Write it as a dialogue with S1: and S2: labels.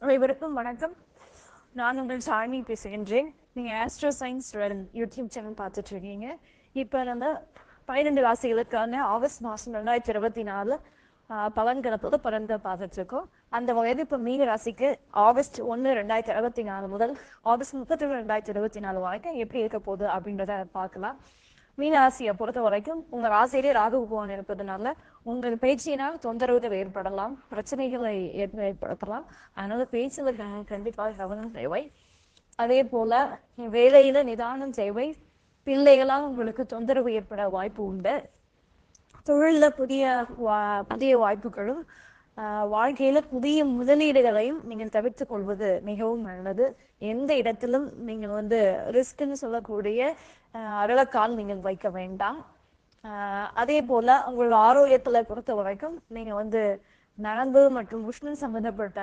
S1: அனைவருக்கும் வணக்கம். நான் உங்கள் சாரணி பேசுகின்றேன். நீங்கள் ஆஸ்ட்ரோ சயின்ஸ் யூடியூப் சேனல் பார்த்துட்டு இருக்கீங்க. இப்போ நம்ம 12 ராசிகளுக்கான ஆகஸ்ட் மாதம் 2024 பலன்களை பலன்களை பார்த்துட்டு இருக்கோம். அந்த வயது இப்போ மீன ராசிக்கு ஆகஸ்ட் 1, 2024 முதல் ஆகஸ்ட் 31, 2024 வரைக்கும் எப்படி இருக்க போகுது அப்படின்றத பார்க்கலாம். மீனராசியை பொறுத்த வரைக்கும் உங்க ராசியிலே ராகு பகவான் இருப்பதுனால உங்கள் பேச்சினால் தொந்தரவுகள் ஏற்படலாம், பிரச்சனைகளை ஏற்படுத்தலாம். அதனால பேச்சுல கண்டிப்பாக கவனம் தேவை. அதே போல வேலையில நிதானம் தேவை. பிள்ளைகளால் உங்களுக்கு தொந்தரவு ஏற்பட வாய்ப்பு உண்டு. தொழில புதிய வாய்ப்புகளும் வாழ்க்கையில புதிய முதலீடுகளையும் நீங்கள் தவிர்த்துக் கொள்வது மிகவும் நல்லது. எந்த இடத்திலும் நீங்கள் ரிஸ்க்னு சொல்லக்கூடிய அருளக்கால் நீங்கள் வைக்க வேண்டாம். அதே போல உங்களோட ஆரோக்கியத்துல பொறுத்த வரைக்கும் நீங்க நரம்பு மற்றும் உஷ்ணம் சம்பந்தப்பட்ட